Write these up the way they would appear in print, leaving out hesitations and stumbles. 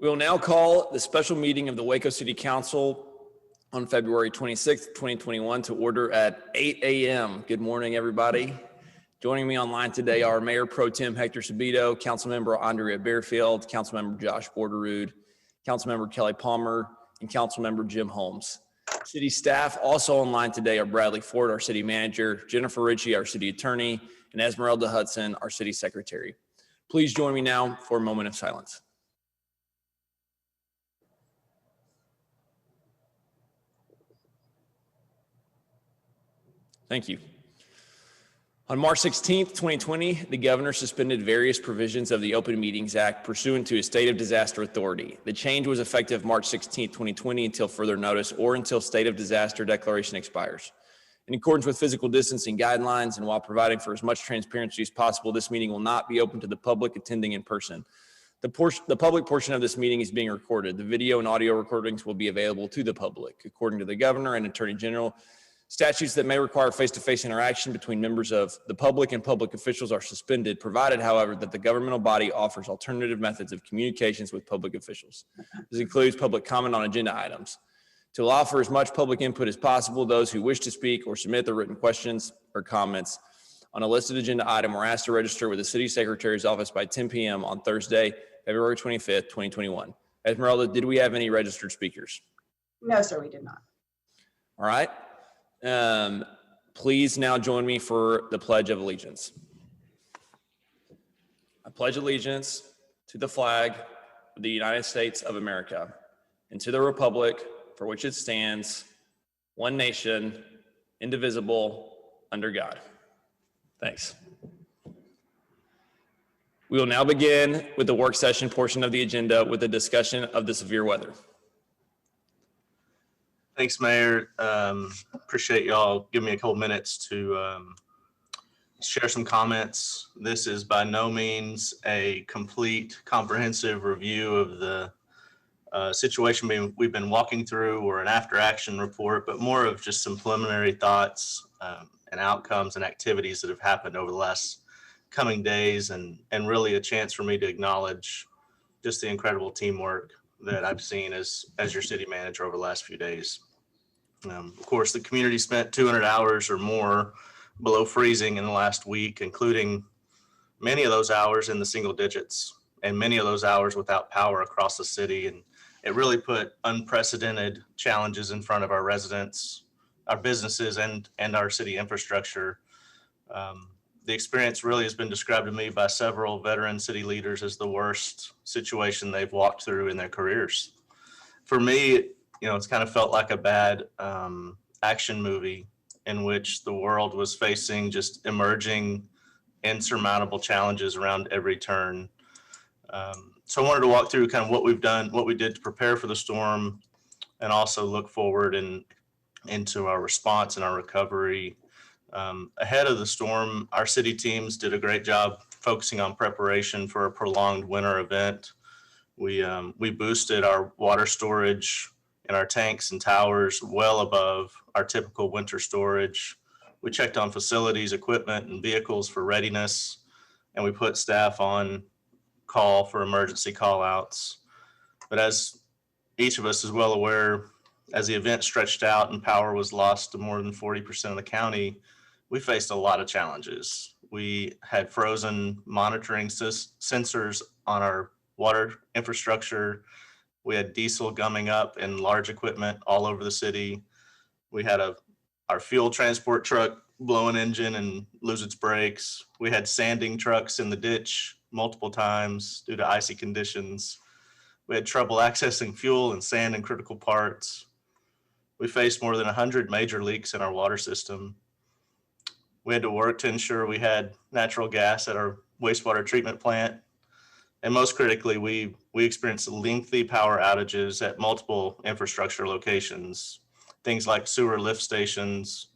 We will now call the special meeting of the Waco City Council on February 26th, 2021 to order at 8 a.m. Good morning, everybody. Joining me online today are Mayor Pro Tem Hector Sabito, Councilmember Andrea Bearfield, Councilmember Josh Borderud, Councilmember Kelly Palmer, and Councilmember Jim Holmes. City staff also online today are Bradley Ford, our city manager, Jennifer Ritchie, our city attorney, and Esmeralda Hudson, our city secretary. Please join me now for a moment of silence. Thank you. On March 16th, 2020, the governor suspended various provisions of the Open Meetings Act pursuant to a state of disaster authority. The change was effective March 16th, 2020 until further notice or until state of disaster declaration expires. In accordance with physical distancing guidelines and while providing for as much transparency as possible, this meeting will not be open to the public attending in person. The public portion of this meeting is being recorded. The video and audio recordings will be available to the public. According to the governor and attorney general, statutes that may require face-to-face interaction between members of the public and public officials are suspended, provided, however, that the governmental body offers alternative methods of communications with public officials. This includes public comment on agenda items. To allow for as much public input as possible, those who wish to speak or submit their written questions or comments on a listed agenda item are asked to register with the city secretary's office by 10 p.m. on Thursday, February 25th, 2021. Esmeralda, did we have any registered speakers? No, sir, we did not. All right. Please now join me for the Pledge of Allegiance. I pledge allegiance to the flag of the United States of America and to the republic for which it stands, one nation, indivisible, under God. Thanks. We will now begin with the work session portion of the agenda with a discussion of the severe weather. Thanks, Mayor. Appreciate y'all giving me a couple minutes to share some comments. This is by no means a complete, comprehensive review of the situation we've been walking through or an after-action report, but more of just some preliminary thoughts and outcomes and activities that have happened over the last coming days, and really a chance for me to acknowledge just the incredible teamwork that I've seen as your city manager over the last few days. Of course, the community spent 200 hours or more below freezing in the last week, including many of those hours in the single digits and many of those hours without power across the city. And it really put unprecedented challenges in front of our residents, our businesses, and our city infrastructure. The experience really has been described to me by several veteran city leaders as the worst situation they've walked through in their careers. For me, it's kind of felt like a bad action movie in which the world was facing just emerging insurmountable challenges around every turn. So I wanted to walk through kind of what we've done, what we did to prepare for the storm, and also look forward into our response and our recovery. Ahead of the storm, our city teams did a great job focusing on preparation for a prolonged winter event. We boosted our water storage in our tanks and towers well above our typical winter storage. We checked on facilities, equipment, and vehicles for readiness, and we put staff on call for emergency call outs. But as each of us is well aware, as the event stretched out and power was lost to more than 40% of the county, we faced a lot of challenges. We had frozen monitoring sensors on our water infrastructure. We had diesel gumming up in large equipment all over the city. We had our fuel transport truck blow an engine and lose its brakes. We had sanding trucks in the ditch multiple times due to icy conditions. We had trouble accessing fuel and sand in critical parts. We faced more than 100 major leaks in our water system. We had to work to ensure we had natural gas at our wastewater treatment plant. And most critically, we experienced lengthy power outages at multiple infrastructure locations, things like sewer lift stations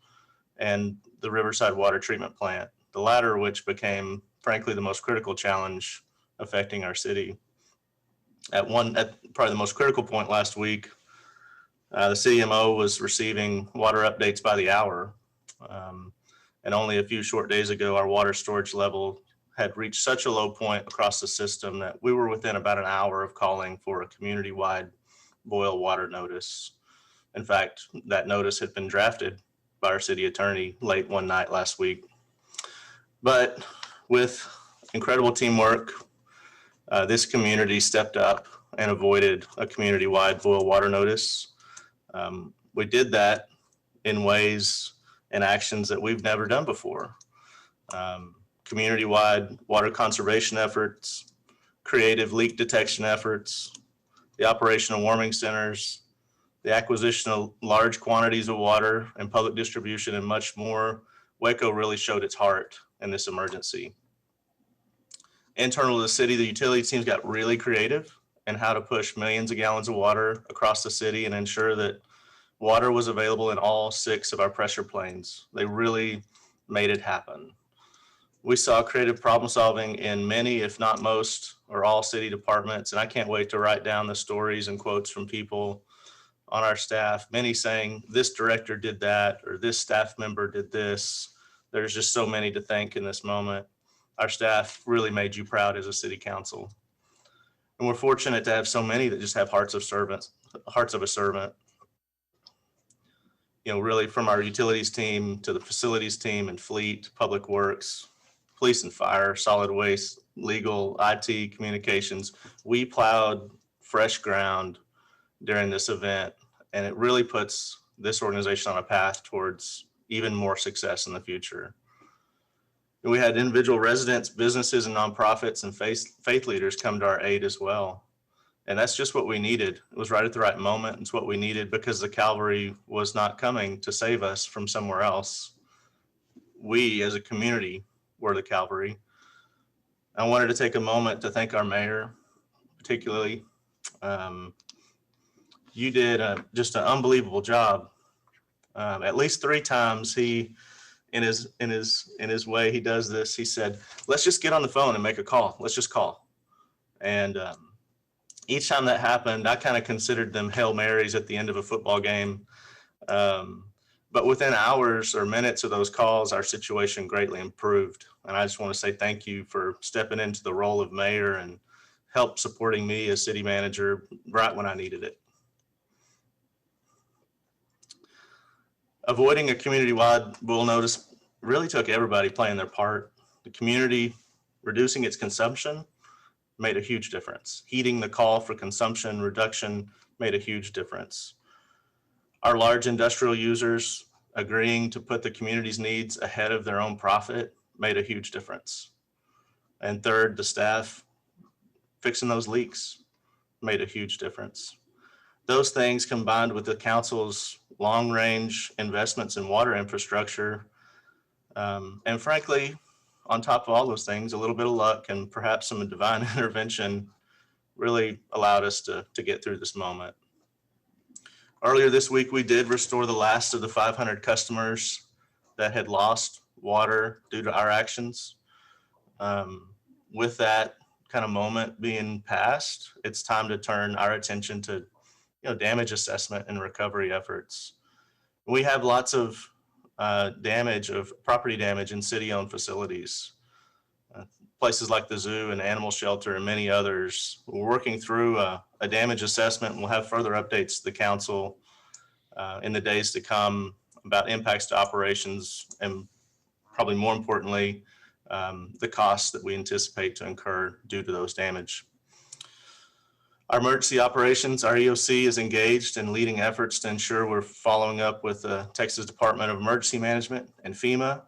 and the Riverside Water Treatment Plant, the latter of which became, frankly, the most critical challenge affecting our city. At probably the most critical point last week, the CMO was receiving water updates by the hour. And only a few short days ago, our water storage level had reached such a low point across the system that we were within about an hour of calling for a community-wide boil water notice. In fact, that notice had been drafted by our city attorney late one night last week. But with incredible teamwork, this community stepped up and avoided a community-wide boil water notice. We did that in ways and actions that we've never done before. Community-wide water conservation efforts, creative leak detection efforts, the operation of warming centers, the acquisition of large quantities of water and public distribution, and much more. Waco really showed its heart in this emergency. Internal to the city, the utility teams got really creative in how to push millions of gallons of water across the city and ensure that water was available in all 6 of our pressure planes. They really made it happen. We saw creative problem solving in many, if not most, or all city departments, and I can't wait to write down the stories and quotes from people on our staff, many saying this director did that, or this staff member did this. There's just so many to thank in this moment. Our staff really made you proud as a city council. And we're fortunate to have so many that just have hearts of a servant. You know, really from our utilities team to the facilities team and fleet, public works, police and fire, solid waste, legal, IT, communications. We plowed fresh ground during this event, and it really puts this organization on a path towards even more success in the future. And we had individual residents, businesses, and nonprofits and faith leaders come to our aid as well. And that's just what we needed. It was right at the right moment. It's what we needed because the cavalry was not coming to save us from somewhere else. We as a community were the cavalry. I wanted to take a moment to thank our mayor, particularly. You did just an unbelievable job. At least 3 times he, in his way, he does this. He said, "Let's just get on the phone and make a call. Let's just call." And each time that happened, I kind of considered them Hail Marys at the end of a football game. But within hours or minutes of those calls, our situation greatly improved. And I just want to say thank you for stepping into the role of mayor and help supporting me as city manager right when I needed it. Avoiding a community-wide boil notice really took everybody playing their part. The community reducing its consumption made a huge difference. Heeding the call for consumption reduction made a huge difference. Our large industrial users agreeing to put the community's needs ahead of their own profit made a huge difference. And third, the staff fixing those leaks made a huge difference. Those things combined with the council's long-range investments in water infrastructure, and frankly, on top of all those things, a little bit of luck and perhaps some divine intervention really allowed us to get through this moment. Earlier this week, we did restore the last of the 500 customers that had lost water due to our actions. With that kind of moment being passed, it's time to turn our attention to damage assessment and recovery efforts. We have lots of property damage in city-owned facilities. Places like the zoo and animal shelter and many others. We're working through a damage assessment, and we'll have further updates to the council in the days to come about impacts to operations and probably more importantly, the costs that we anticipate to incur due to those damage. Our emergency operations, our EOC is engaged in leading efforts to ensure we're following up with the Texas Department of Emergency Management and FEMA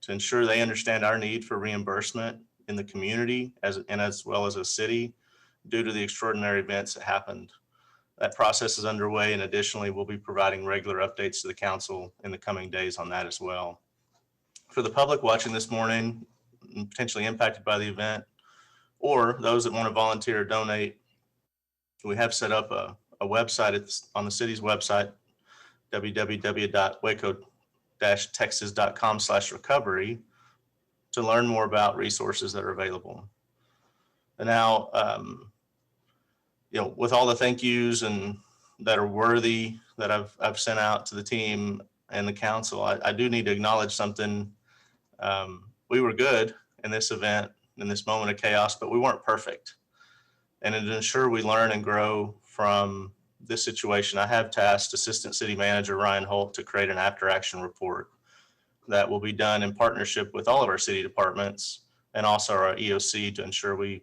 to ensure they understand our need for reimbursement in the community as well as a city due to the extraordinary events that happened. That process is underway, and additionally, we'll be providing regular updates to the council in the coming days on that as well. For the public watching this morning, potentially impacted by the event, or those that want to volunteer or donate, we have set up a website. It's on the city's website, www.waco-texas.com/recovery, to learn more about resources that are available. And now, with all the thank yous and that are worthy that I've sent out to the team and the council, I do need to acknowledge something. We were good in this event, in this moment of chaos, but we weren't perfect. And to ensure we learn and grow from this situation, I have tasked Assistant City Manager Ryan Holt to create an after-action report that will be done in partnership with all of our city departments and also our EOC to ensure we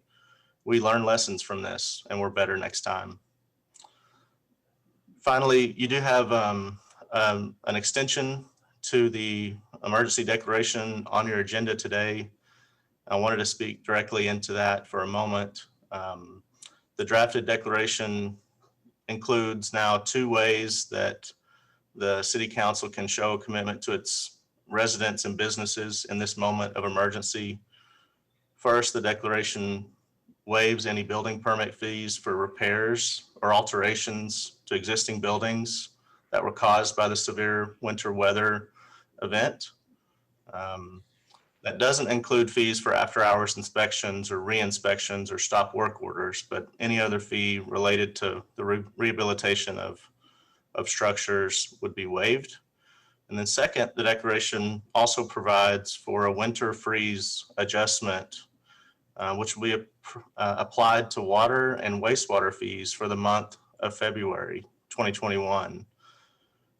learn lessons from this and we're better next time. Finally, you do have an extension to the emergency declaration on your agenda today. I wanted to speak directly into that for a moment. The drafted declaration includes now 2 ways that the city council can show a commitment to its residents and businesses in this moment of emergency. First, the declaration waives any building permit fees for repairs or alterations to existing buildings that were caused by the severe winter weather event. That doesn't include fees for after-hours inspections or re-inspections or stop work orders, but any other fee related to the rehabilitation of structures would be waived. And then second, the declaration also provides for a winter freeze adjustment, which will be applied to water and wastewater fees for the month of February 2021.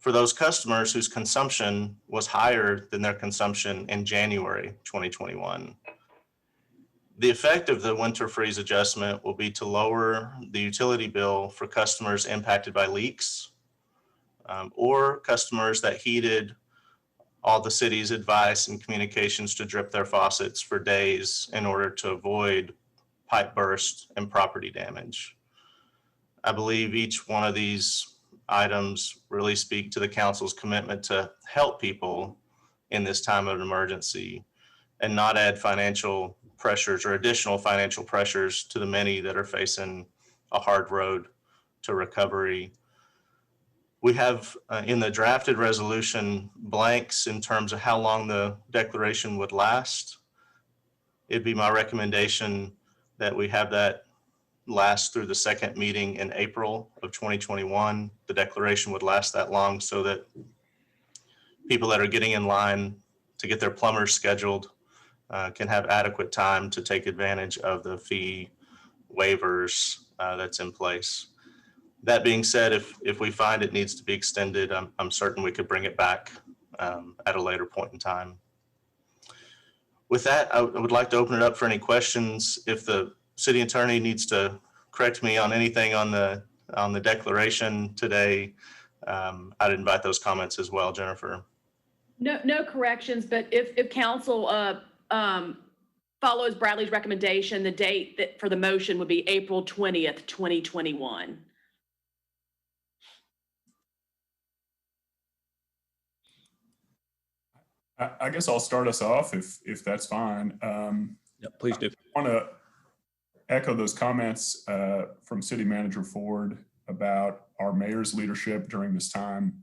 For those customers whose consumption was higher than their consumption in January 2021. The effect of the winter freeze adjustment will be to lower the utility bill for customers impacted by leaks or customers that heeded all the city's advice and communications to drip their faucets for days in order to avoid pipe burst and property damage. I believe each one of these items really speak to the council's commitment to help people in this time of emergency and not add financial pressures or additional financial pressures to the many that are facing a hard road to recovery. We have in the drafted resolution blanks in terms of how long the declaration would last. It'd be my recommendation that we have that last through the second meeting in April of 2021. The declaration would last that long so that people that are getting in line to get their plumbers scheduled can have adequate time to take advantage of the fee waivers that's in place. That being said, if we find it needs to be extended, I'm certain we could bring it back at a later point in time. With that, I would like to open it up for any questions. If the city attorney needs to correct me on anything on the declaration today, I'd invite those comments as well, Jennifer. No corrections, but if council follows Bradley's recommendation, the date that for the motion would be April 20th, 2021. I guess I'll start us off if that's fine. Yeah, please do. I want to echo those comments from City Manager Ford about our mayor's leadership during this time.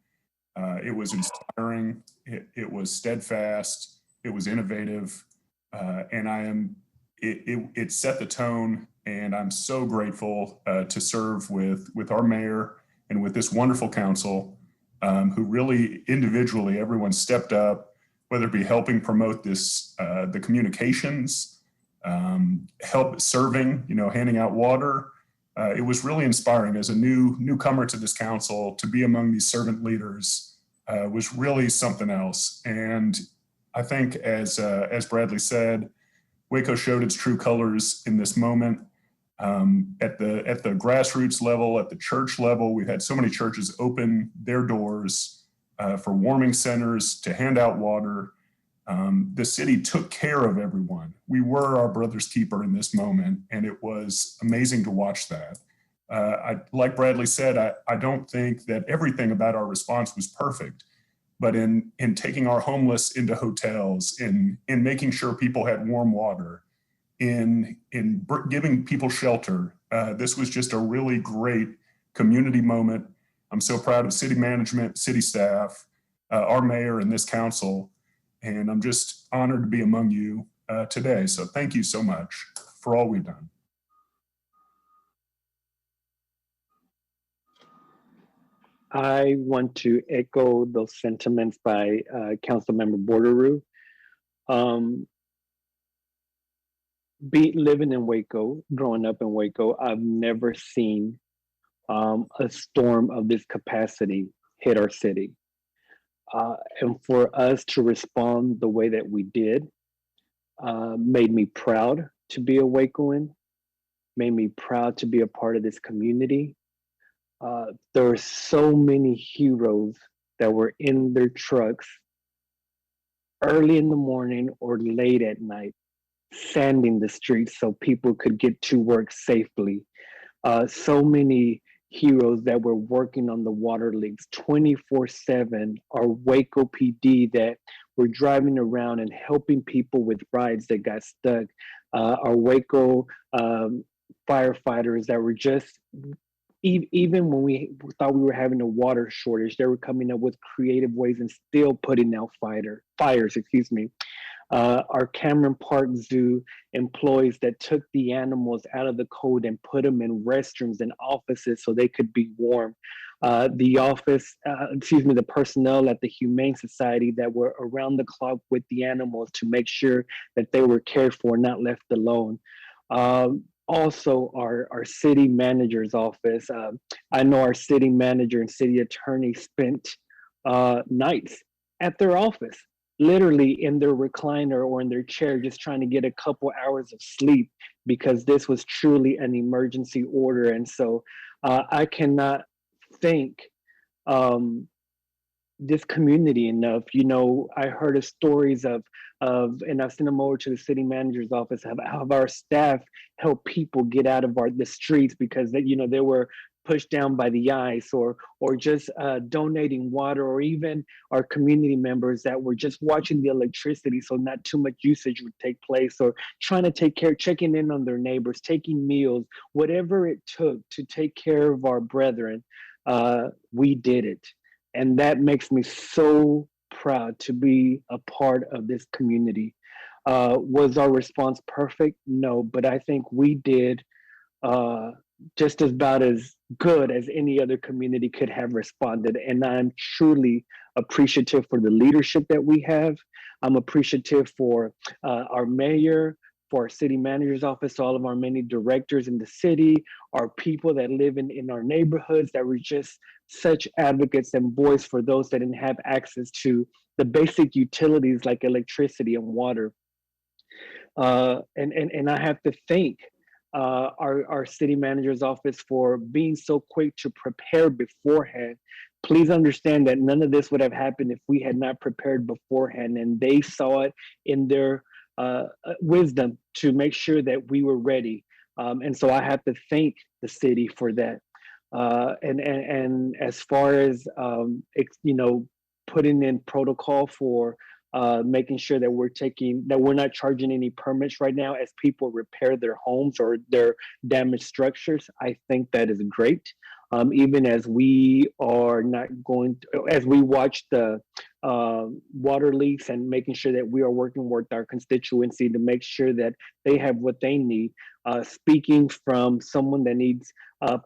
It was inspiring, it was steadfast, it was innovative, and it set the tone, and I'm so grateful to serve with our mayor and with this wonderful council who really individually, everyone stepped up, whether it be helping promote this, the communications, help serving, handing out water. It was really inspiring as a newcomer to this council to be among these servant leaders was really something else. And I think as Bradley said, Waco showed its true colors in this moment. At the grassroots level, at the church level, we've had so many churches open their doors for warming centers to hand out water. The city took care of everyone. We were our brother's keeper in this moment, and it was amazing to watch that. Like Bradley said, I don't think that everything about our response was perfect, but in taking our homeless into hotels, in making sure people had warm water, in giving people shelter, this was just a really great community moment. I'm so proud of city management, city staff, our mayor, and this council, and I'm just honored to be among you today. So thank you so much for all we've done. I want to echo those sentiments by Councilmember Bordereau. living in Waco, growing up in Waco, I've never seen a storm of this capacity hit our city. And for us to respond the way that we did made me proud to be a Wacoan, made me proud to be a part of this community. There were so many heroes that were in their trucks early in the morning or late at night, sanding the streets so people could get to work safely. So many heroes that were working on the water leaks 24/7, our Waco PD that were driving around and helping people with rides that got stuck, our Waco firefighters that were just even when we thought we were having a water shortage, they were coming up with creative ways and still putting out fires, excuse me. Our Cameron Park Zoo employees that took the animals out of the cold and put them in restrooms and offices so they could be warm. The personnel at the Humane Society that were around the clock with the animals to make sure that they were cared for, not left alone. Also, our city manager's office. I know our city manager and city attorney spent nights at their office, literally in their recliner or in their chair, just trying to get a couple hours of sleep because this was truly an emergency order. And so I cannot thank this community enough. You know, I heard of stories of, and I've sent them over to the city manager's office, have our staff help people get out of the streets because they were pushed down by the ice, or just donating water, or even our community members that were just watching the electricity so not too much usage would take place, or trying to checking in on their neighbors, taking meals, whatever it took to take care of our brethren. We did it. And that makes me so proud to be a part of this community. Was our response perfect? No, but I think we did just about as good as any other community could have responded. And I'm truly appreciative for the leadership that we have. I'm appreciative for our mayor, for our city manager's office, all of our many directors in the city, our people that live in our neighborhoods that were just such advocates and voice for those that didn't have access to the basic utilities like electricity and water. And I have to thank our city manager's office for being so quick to prepare beforehand. Please understand that none of this would have happened if we had not prepared beforehand, and they saw it in their wisdom to make sure that we were ready. And so I have to thank the city for that. And as far as putting in protocol for making sure that we're not charging any permits right now as people repair their homes or their damaged structures, I think that is great. Even as we are not as we watch the water leaks and making sure that we are working with our constituency to make sure that they have what they need. Speaking from someone that needs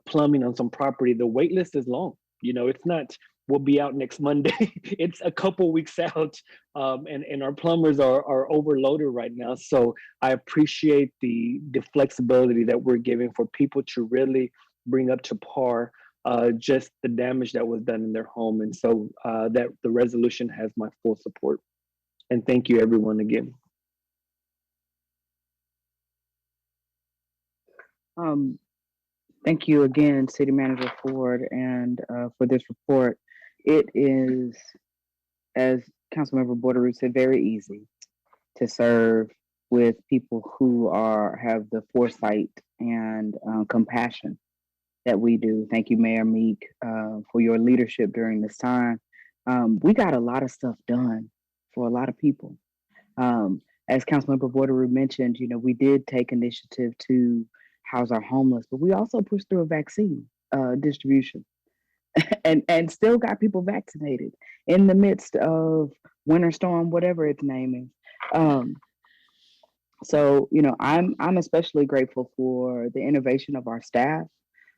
plumbing on some property, the wait list is long. It's not, we'll be out next Monday. It's a couple weeks out, and our plumbers are overloaded right now. So I appreciate the flexibility that we're giving for people to really bring up to par just the damage that was done in their home. And so that the resolution has my full support. And thank you everyone again. Thank you again, City Manager Ford, and for this report. It is, as Councilmember Borderoux said, very easy to serve with people who have the foresight and compassion that we do. Thank you, Mayor Meek, for your leadership during this time. We got a lot of stuff done for a lot of people. As Councilmember Borderoux mentioned, we did take initiative to house our homeless, but we also pushed through a vaccine distribution and still got people vaccinated in the midst of winter storm, whatever its name is. So, I'm especially grateful for the innovation of our staff,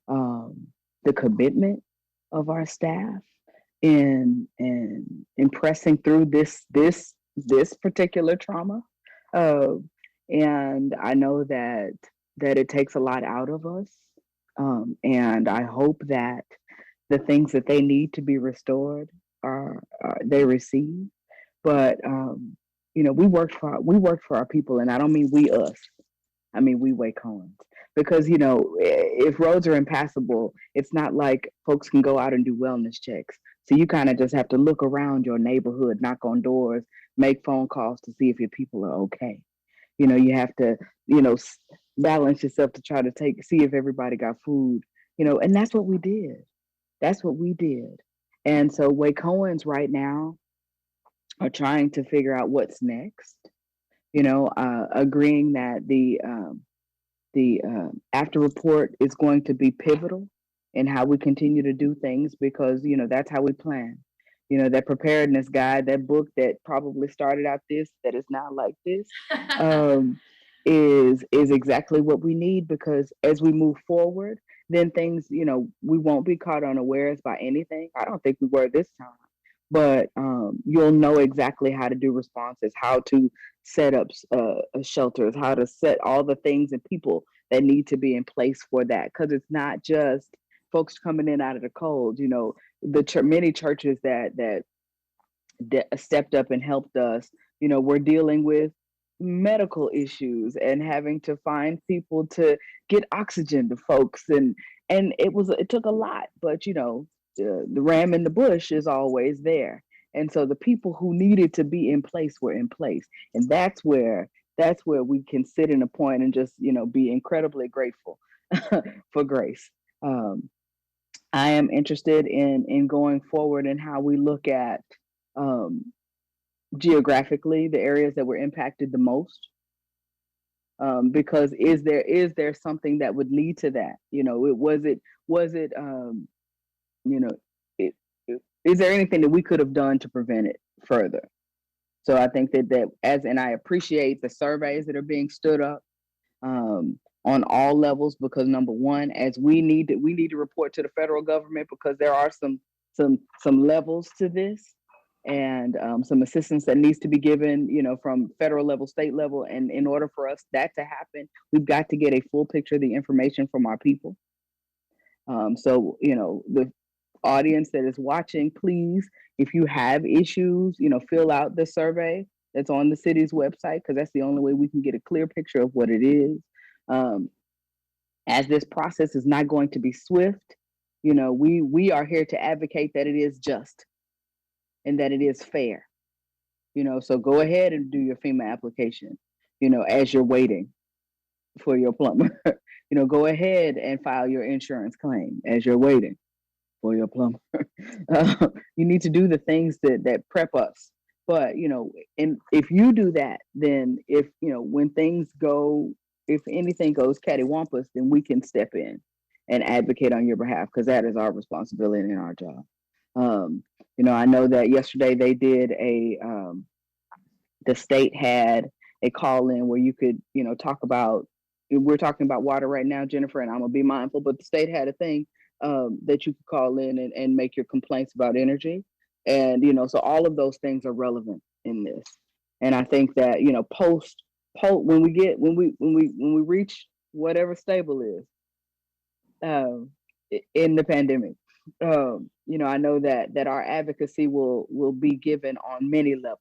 the commitment of our staff in pressing through this particular trauma. And I know that it takes a lot out of us. And I hope that the things that they need to be restored are they receive. But we worked for our people, and I don't mean we us. I mean we Wacoans. Because if roads are impassable, it's not like folks can go out and do wellness checks. So you kind of just have to look around your neighborhood, knock on doors, make phone calls to see if your people are okay. You have to, balance yourself to try to see if everybody got food, and that's what we did. That's what we did. And so Wacoans right now are trying to figure out what's next, agreeing that the after report is going to be pivotal in how we continue to do things because, that's how we plan. That preparedness guide, that book that probably started out this, that is now like this, um, is exactly what we need because as we move forward, then things, we won't be caught unawares by anything. I don't think we were this time, but you'll know exactly how to do responses, how to set up shelters, how to set all the things and people that need to be in place for that. Because it's not just folks coming in out of the cold. Many churches that stepped up and helped us. We're dealing with medical issues and having to find people to get oxygen to folks, and it took a lot, but the ram in the bush is always there. And so the people who needed to be in place were in place. And that's where we can sit in a point and just, be incredibly grateful for grace. I am interested in going forward in how we look at um, geographically the areas that were impacted the most. Because is there something that would lead to that? Was it you know is there anything that we could have done to prevent it further? So I think and I appreciate the surveys that are being stood up on all levels because number one, as we need to report to the federal government because there are some levels to this and some assistance that needs to be given, from federal level, state level, and in order for us that to happen, we've got to get a full picture of the information from our people. So the audience that is watching, please, if you have issues, fill out the survey that's on the city's website because that's the only way we can get a clear picture of what it is. As this process is not going to be swift, we are here to advocate that it is just and that it is fair. So go ahead and do your FEMA application, as you're waiting for your plumber. Go ahead and file your insurance claim as you're waiting for your plumber. You need to do the things that prep us. But, and if you do that, then when things go, if anything goes cattywampus, then we can step in and advocate on your behalf because that is our responsibility and our job. I know that yesterday they did the state had a call in where you could, talk about, we're talking about water right now, Jennifer, and I'm gonna be mindful, but the state had a thing that you could call in and make your complaints about energy. And, so all of those things are relevant in this. And I think that, post when we reach whatever stable is in the pandemic, I know that our advocacy will be given on many levels,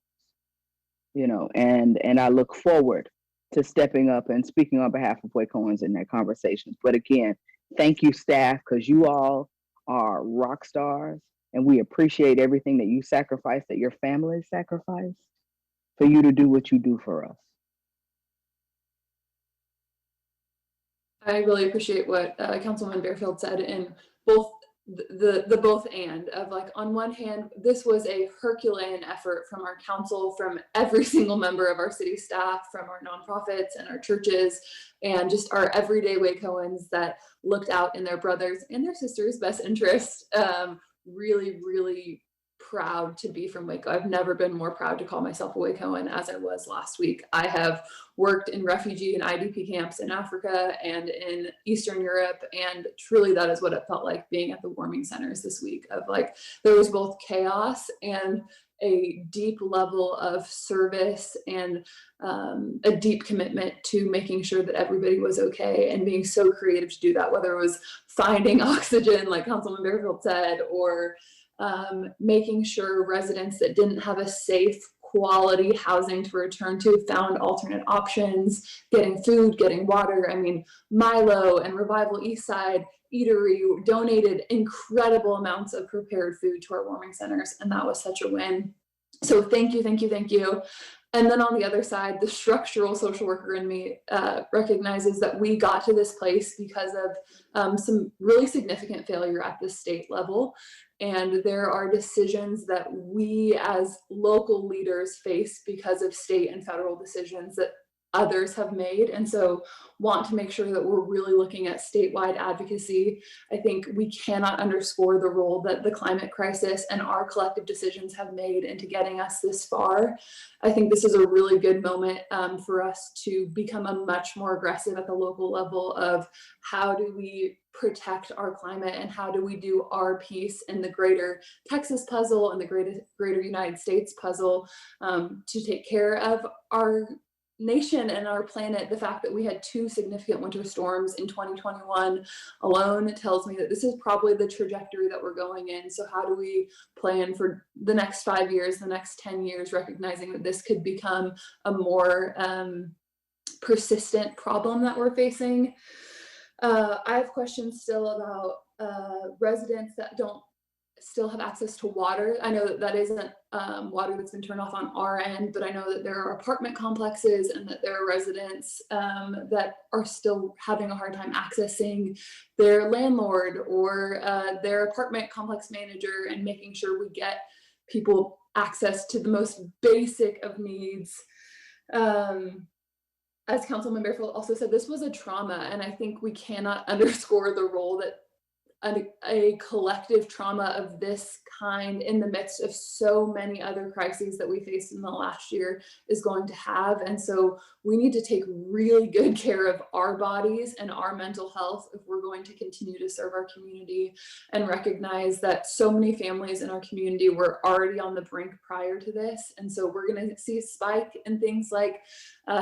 and I look forward to stepping up and speaking on behalf of Wacoans in that conversations. But again, thank you, staff, because you all are rock stars, and we appreciate everything that you sacrificed, that your family sacrificed, for you to do what you do for us. I really appreciate what Councilwoman Barefield said in both the both and of like, on one hand, this was a Herculean effort from our council, from every single member of our city staff, from our nonprofits and our churches, and just our everyday Wacoans that looked out in their brothers and their sisters' best interest. Really, really proud to be from Waco. I've never been more proud to call myself a Wacoan as I was last week. I have worked in refugee and IDP camps in Africa and in Eastern Europe, and truly that is what it felt like being at the warming centers this week. Of like, there was both chaos and a deep level of service and a deep commitment to making sure that everybody was okay, and being so creative to do that, whether it was finding oxygen, like Councilman Bearfield said, or making sure residents that didn't have a safe, quality housing to return to found alternate options, getting food, getting water. I mean, Milo and Revival Eastside Eatery donated incredible amounts of prepared food to our warming centers, and that was such a win. So thank you, thank you, thank you. And then on the other side, the structural social worker in me recognizes that we got to this place because of some really significant failure at the state level. And there are decisions that we as local leaders face because of state and federal decisions that others have made. And so want to make sure that we're really looking at statewide advocacy. I think we cannot underscore the role that the climate crisis and our collective decisions have made into getting us this far. I think this is a really good moment for us to become a much more aggressive at the local level of how do we protect our climate and how do we do our piece in the greater Texas puzzle and the greater United States puzzle to take care of our nation and our planet. The fact that we had 2 significant winter storms in 2021 alone tells me that this is probably the trajectory that we're going in. So how do we plan for the next 5 years, the next 10 years, recognizing that this could become a more persistent problem that we're facing? I have questions still about residents that don't still have access to water. I know that that isn't water that's been turned off on our end, but I know that there are apartment complexes and that there are residents that are still having a hard time accessing their landlord or their apartment complex manager, and making sure we get people access to the most basic of needs. As Councilman Bearfield also said, this was a trauma, and I think we cannot underscore the role that a collective trauma of this kind in the midst of so many other crises that we faced in the last year is going to have. And so we need to take really good care of our bodies and our mental health if we're going to continue to serve our community, and recognize that so many families in our community were already on the brink prior to this. And so we're going to see a spike in things like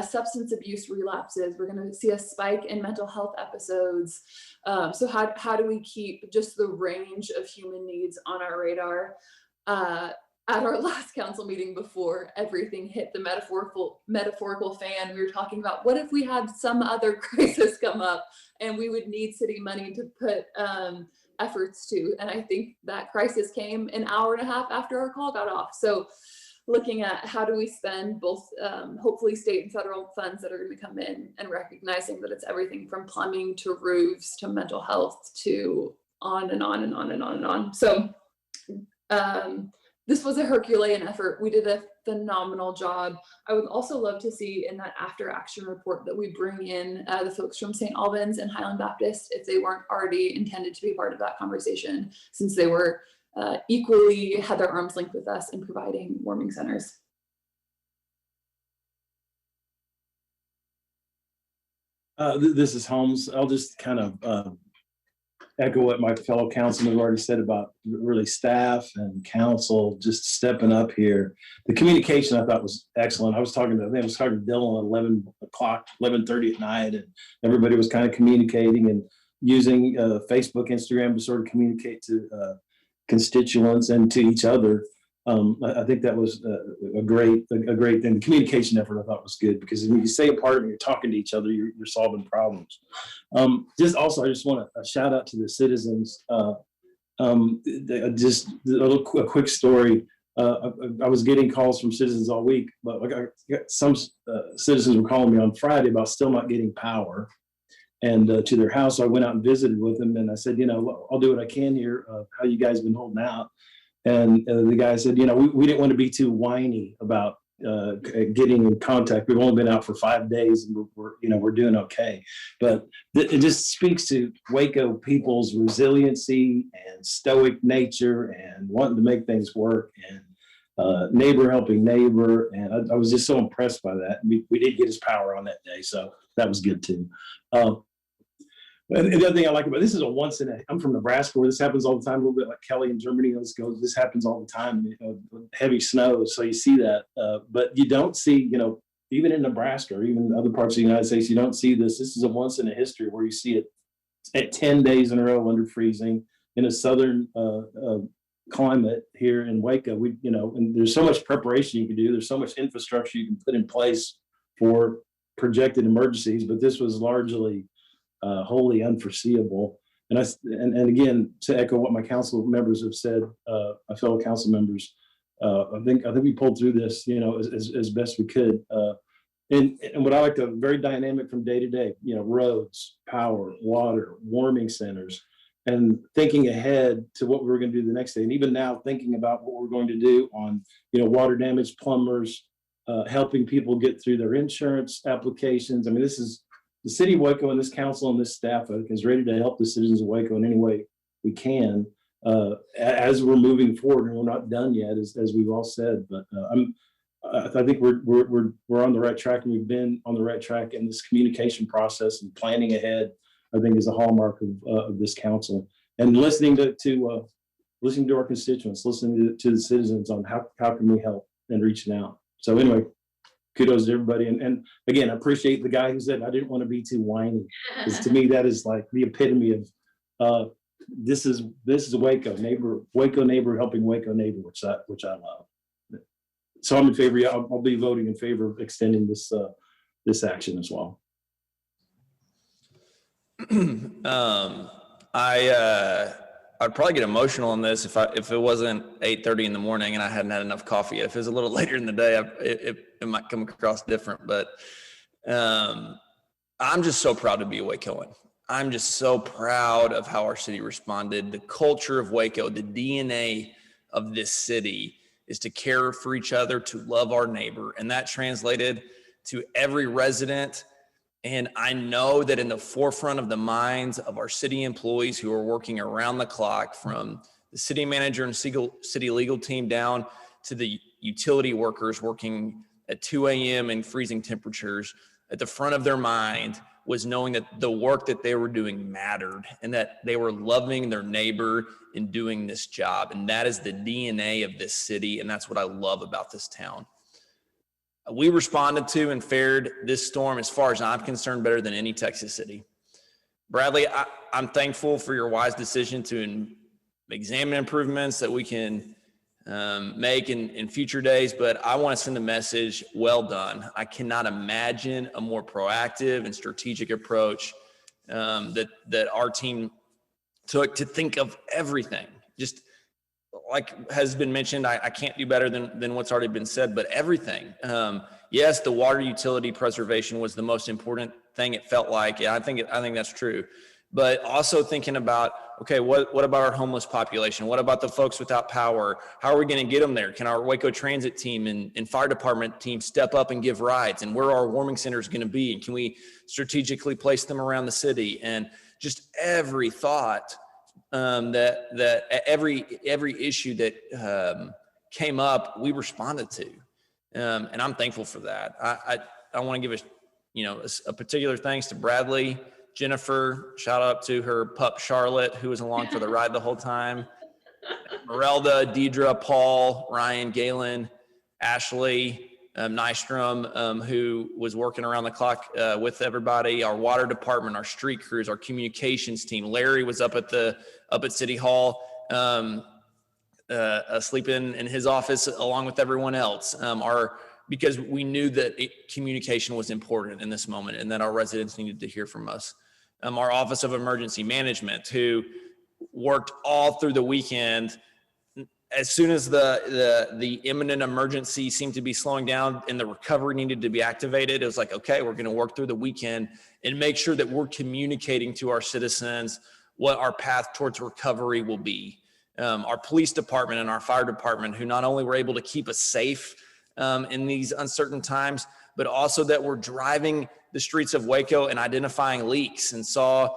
substance abuse relapses. We're going to see a spike in mental health episodes. So how do we keep just the range of human needs on our radar? At our last council meeting, before everything hit the metaphorical fan, we were talking about what if we had some other crisis come up and we would need city money to put efforts to. And I think that crisis came an hour and a half after our call got off. So looking at how do we spend both hopefully state and federal funds that are going to come in, and recognizing that it's everything from plumbing to roofs to mental health to on and on and on and on and on. So this was a Herculean effort. We did a phenomenal job. I would also love to see in that after action report that we bring in the folks from St. Albans and Highland Baptist, if they weren't already intended to be part of that conversation, since they were equally had their arms linked with us in providing warming centers. This is Holmes. I'll just kind of echo what my fellow councilmen have already said about really staff and council just stepping up here. The communication I thought was excellent. I was talking to Dylan at 11 o'clock, 11:30 at night, and everybody was kind of communicating and using Facebook, Instagram to sort of communicate to constituents and to each other. I think that was a great thing. The communication effort I thought was good, because when you stay apart and you're talking to each other, you're solving problems. I just want to shout out to the citizens. Just a quick story. I was getting calls from citizens all week, but some citizens were calling me on Friday about still not getting power and to their house. So I went out and visited with them, and I said, I'll do what I can here. How you guys been holding out? And the guy said, we didn't want to be too whiny about getting in contact. We've only been out for 5 days, and we're doing okay. But it just speaks to Waco people's resiliency and stoic nature and wanting to make things work, and neighbor helping neighbor. And I was just so impressed by that. We did get his power on that day, so that was good too. And the other thing I like about this is I'm from Nebraska, where this happens all the time, a little bit like Kelly in Germany. This happens all the time, heavy snow. So you see that, but you don't see, even in Nebraska or even other parts of the United States, you don't see this. This is a once in a history where you see it at 10 days in a row under freezing in a southern climate here in Waco. And there's so much preparation you can do. There's so much infrastructure you can put in place for projected emergencies, but this was largely wholly unforeseeable. And again, to echo what my council members have said, my fellow council members, I think we pulled through this, as best we could. And what I like to very dynamic from day to day, roads, power, water, warming centers, and thinking ahead to what we were going to do the next day. And even now thinking about what we're going to do on, water damage, plumbers, helping people get through their insurance applications. I mean, this is the city of Waco, and this council and this staff, I think, is ready to help the citizens of Waco in any way we can as we're moving forward. And we're not done yet, as we've all said. But I think we're on the right track, and we've been on the right track. And this communication process and planning ahead, I think, is a hallmark of this council. And listening to our constituents, listening to the citizens on how can we help, and reaching out. So anyway, kudos to everybody. And again, I appreciate the guy who said I didn't want to be too whiny, because to me that is like the epitome of this is a Waco neighbor helping Waco neighbor, which I love. So I'm in favor. I'll be voting in favor of extending this action as well. I'd probably get emotional on this if it wasn't 8:30 in the morning and I hadn't had enough coffee. If it was a little later in the day, it might come across different. But I'm just so proud to be a Wacoan. I'm just so proud of how our city responded. The culture of Waco, the DNA of this city is to care for each other, to love our neighbor. And that translated to every resident. And I know that in the forefront of the minds of our city employees who are working around the clock, from the city manager and city legal team down to the utility workers working at 2 a.m. in freezing temperatures, at the front of their mind was knowing that the work that they were doing mattered and that they were loving their neighbor in doing this job. And that is the DNA of this city. And that's what I love about this town. We responded to and fared this storm, as far as I'm concerned, better than any Texas city. Bradley, I'm thankful for your wise decision to examine improvements that we can make in future days, but I want to send a message, well done. I cannot imagine a more proactive and strategic approach that our team took to think of everything. Just like has been mentioned, I can't do better than what's already been said, but everything. Yes, the water utility preservation was the most important thing, it felt like. Yeah, I think that's true. But also thinking about, okay, what about our homeless population? What about the folks without power? How are we going to get them there? Can our Waco Transit team and fire department team step up and give rides? And where are our warming centers going to be? And can we strategically place them around the city? And just every thought that every issue that came up, we responded to, and I'm thankful for that. I want to give a particular thanks to Bradley, Jennifer. Shout out to her pup Charlotte, who was along for the ride the whole time. Merelda, Deidre, Paul, Ryan, Galen, Ashley, Nystrom, who was working around the clock with everybody, our water department, our street crews, our communications team. Larry was up at City Hall, sleeping in his office along with everyone else, because we knew that communication was important in this moment and that our residents needed to hear from us. Our Office of Emergency Management, who worked all through the weekend. As soon as the imminent emergency seemed to be slowing down and the recovery needed to be activated, it was like, okay, we're going to work through the weekend and make sure that we're communicating to our citizens what our path towards recovery will be. Our police department and our fire department, who not only were able to keep us safe in these uncertain times, but also that we're driving the streets of Waco and identifying leaks, and saw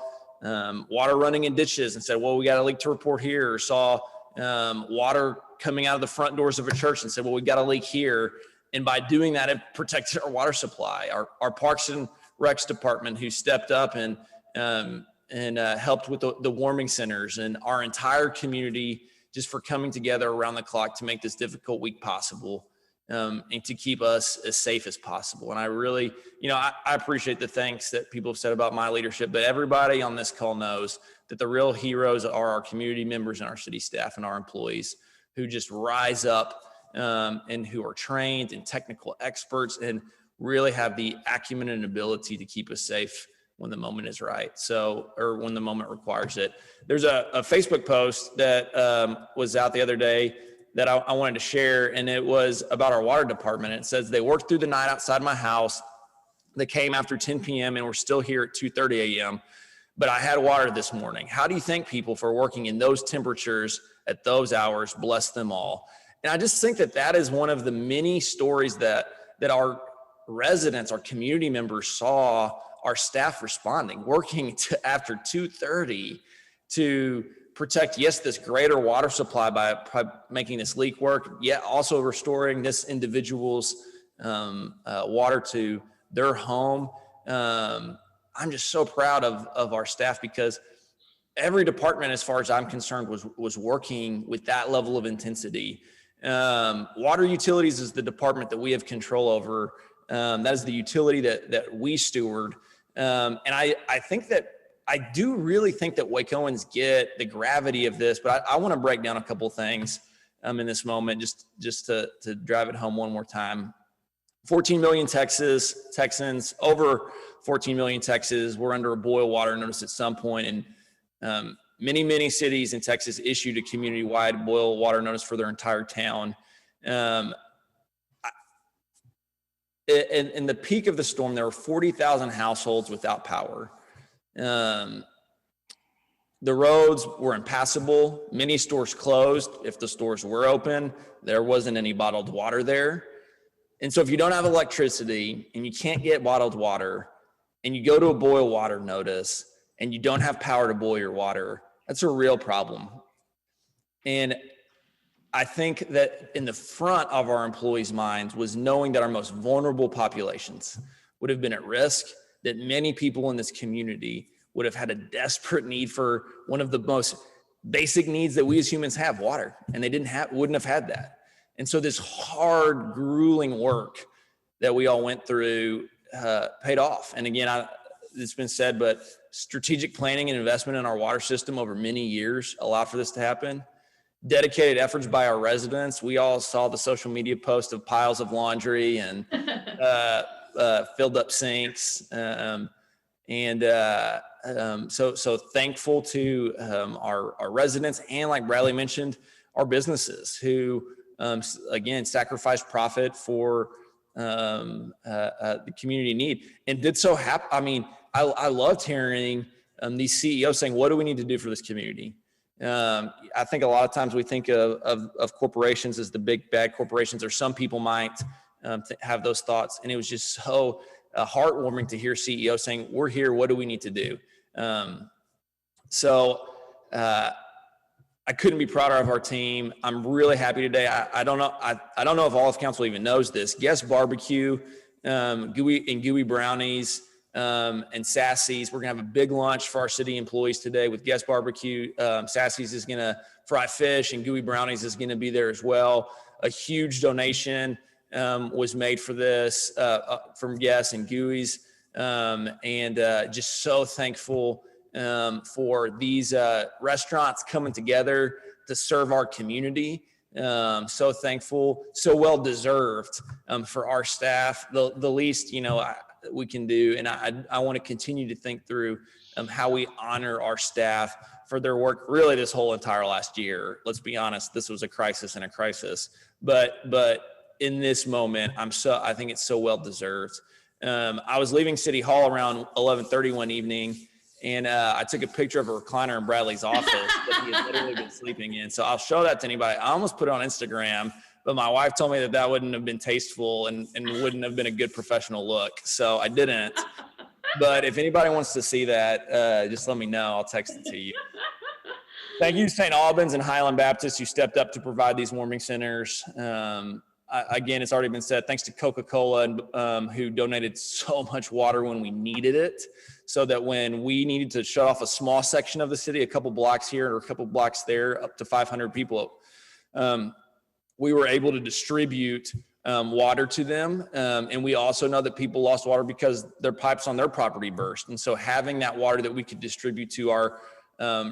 water running in ditches and said, well, we got a leak to report here, or saw water coming out of the front doors of a church and said, well, we got a leak here. And by doing that, it protected our water supply. Our Parks and Recs department, who stepped up and helped with the warming centers, and our entire community just for coming together around the clock to make this difficult week possible, and to keep us as safe as possible. And I really, I appreciate the thanks that people have said about my leadership, but everybody on this call knows that the real heroes are our community members and our city staff and our employees who just rise up and who are trained and technical experts and really have the acumen and ability to keep us safe when the moment is right. Or when the moment requires it. There's a Facebook post that was out the other day that I wanted to share, and it was about our water department. It says, they worked through the night outside my house. They came after 10 p.m. and we're still here at 2:30 a.m. But I had water this morning. How do you thank people for working in those temperatures at those hours? Bless them all. And I just think that is one of the many stories that our residents, our community members saw our staff responding, working after 2:30 to protect, yes, this greater water supply by making this leak work, yet also restoring this individual's water to their home. I'm just so proud of our staff, because every department, as far as I'm concerned, was working with that level of intensity. Water utilities is the department that we have control over. That is the utility that we steward. And I think that I do really think that Wacoans get the gravity of this, but I want to break down a couple things in this moment, just to drive it home one more time. 14 million Texans, over 14 million Texans were under a boil water notice at some point, and many cities in Texas issued a community-wide boil water notice for their entire town. In the peak of the storm, there were 40,000 households without power. The roads were impassable. Many stores closed. If the stores were open, there wasn't any bottled water there. And so if you don't have electricity and you can't get bottled water and you go to a boil water notice and you don't have power to boil your water, that's a real problem. And I think that in the front of our employees' minds was knowing that our most vulnerable populations would have been at risk, that many people in this community would have had a desperate need for one of the most basic needs that we as humans have, water, and they wouldn't have had that. And so this hard, grueling work that we all went through paid off. And again, it's been said, but strategic planning and investment in our water system over many years allowed for this to happen. Dedicated efforts by our residents. We all saw the social media post of piles of laundry and filled up sinks. So thankful to our residents, and like Bradley mentioned, our businesses who, again, sacrificed profit for the community need, and did so happen. I mean, I loved hearing these CEOs saying, what do we need to do for this community? I think a lot of times we think of corporations as the big bad corporations, or some people might have those thoughts. And it was just so heartwarming to hear CEOs saying, we're here, what do we need to do? I couldn't be prouder of our team. I'm really happy today. I don't know if all of council even knows this. Guest Barbecue, Gooey Brownies, and Sassy's. We're gonna have a big lunch for our city employees today with Guest Barbecue. Sassy's is gonna fry fish, and Gooey Brownies is gonna be there as well. A huge donation was made for this from Guest and Gooey's, and just so thankful for these restaurants coming together to serve our community. So thankful, so well deserved for our staff. The least we can do, and I want to continue to think through how we honor our staff for their work really this whole entire last year. Let's be honest, this was a crisis and a crisis, but in this moment, I think it's so well deserved. I was leaving City Hall around 11:30 one evening, and I took a picture of a recliner in Bradley's office that he had literally been sleeping in. So I'll show that to anybody. I almost put it on Instagram, but my wife told me that wouldn't have been tasteful and wouldn't have been a good professional look. So I didn't. But if anybody wants to see that, just let me know. I'll text it to you. Thank you, St. Albans and Highland Baptist, who stepped up to provide these warming centers. Again, it's already been said, thanks to Coca-Cola, who donated so much water when we needed it. so that when we needed to shut off a small section of the city, a couple blocks here or a couple blocks there, up to 500 people, we were able to distribute water to them. And we also know that people lost water because their pipes on their property burst. And so having that water that we could distribute to our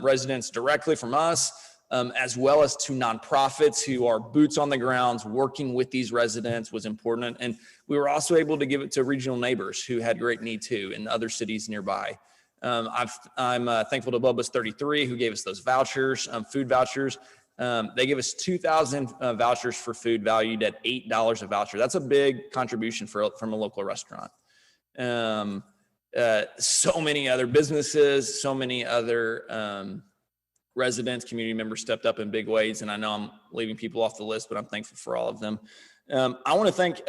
residents directly from us, as well as to nonprofits who are boots on the grounds working with these residents, was important. And we were also able to give it to regional neighbors who had great need too in other cities nearby. I'm thankful to Bubba's 33 who gave us those vouchers, food vouchers. They gave us 2,000 vouchers for food valued at $8 a voucher. That's a big contribution from a local restaurant. So many other businesses, so many other residents, community members stepped up in big ways. And I know I'm leaving people off the list, but I'm thankful for all of them. I want to thank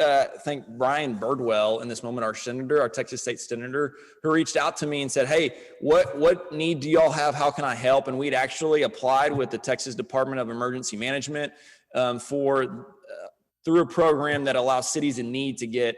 Brian Birdwell in this moment, our senator, our Texas State Senator, who reached out to me and said, hey, what need do y'all have? How can I help? And we'd actually applied with the Texas Department of Emergency Management through a program that allows cities in need to get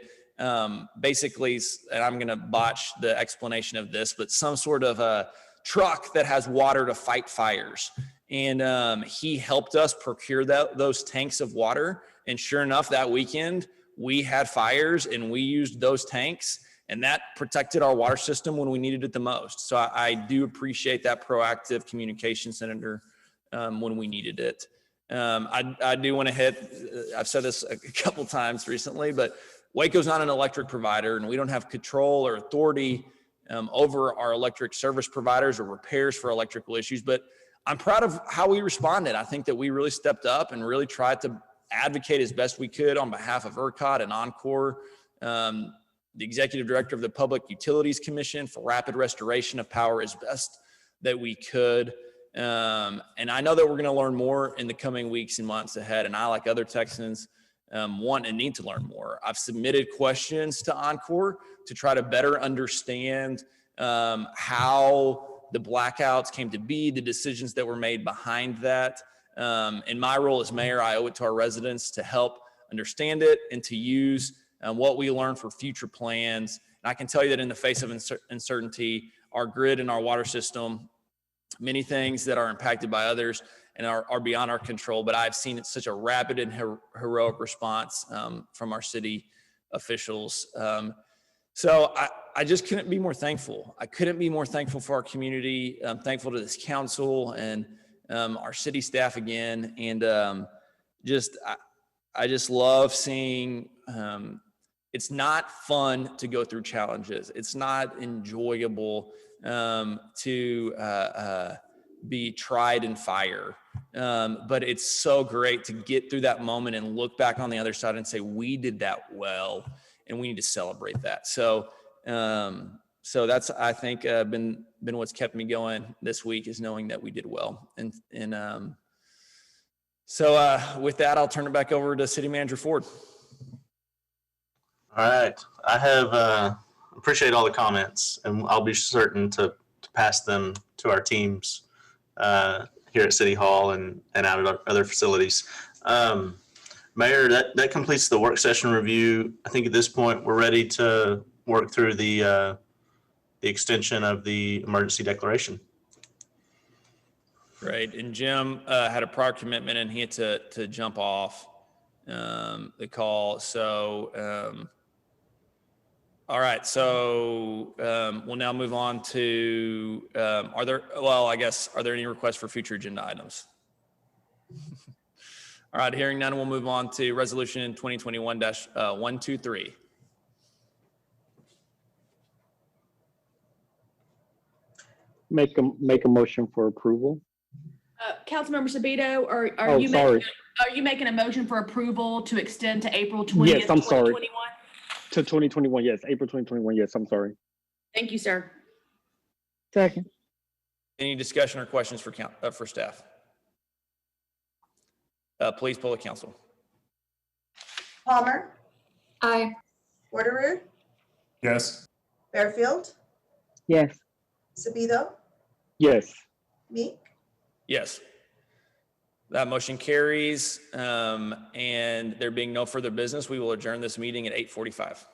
basically, and I'm going to botch the explanation of this, but some sort of a truck that has water to fight fires. And he helped us procure those tanks of water. And sure enough, that weekend we had fires and we used those tanks, and that protected our water system when we needed it the most. So I do appreciate that proactive communication, Senator, when we needed it. I do want to hit, I've said this a couple times recently, but Waco's not an electric provider, and we don't have control or authority over our electric service providers or repairs for electrical issues. But I'm proud of how we responded. I think that we really stepped up and really tried to advocate as best we could on behalf of ERCOT and Oncor, the executive director of the Public Utilities Commission, for rapid restoration of power as best that we could. And I know that we're going to learn more in the coming weeks and months ahead. And I, like other Texans, want and need to learn more. I've submitted questions to Oncor to try to better understand how the blackouts came to be, the decisions that were made behind that. In my role as mayor, I owe it to our residents to help understand it and to use what we learn for future plans. And I can tell you that in the face of uncertainty, our grid and our water system, many things that are impacted by others and are beyond our control, but I've seen such a rapid and heroic response from our city officials. So I just couldn't be more thankful. I couldn't be more thankful for our community. I'm thankful to this council and our city staff again. And I just love seeing, it's not fun to go through challenges. It's not enjoyable to be tried in fire. But it's so great to get through that moment and look back on the other side and say, we did that well, and we need to celebrate that. So that's, I think, been what's kept me going this week, is knowing that we did well. And so with that, I'll turn it back over to City Manager Ford. All right. I have appreciate all the comments, and I'll be certain to pass them to our teams here at City Hall and out at other facilities. Mayor, that completes the work session review. I think at this point we're ready to work through the extension of the emergency declaration. Right. And Jim had a prior commitment and he had to jump off the call. So, all right. So we'll now move on to, are there any requests for future agenda items? All right. Hearing none, we'll move on to resolution 2021-123. Make a motion for approval. Councilmember Sabito, are you making a motion for approval to extend to April 20th, Yes, I'm sorry. 2021? To 2021, yes. April 2021, yes. I'm sorry. Thank you, sir. Second. Any discussion or questions for staff? Please poll the council. Palmer, Aye. Waterroot, Yes. Fairfield, Yes. Sabito, Yes. Meek, Yes. That motion carries. And there being no further business, we will adjourn this meeting at 8:45.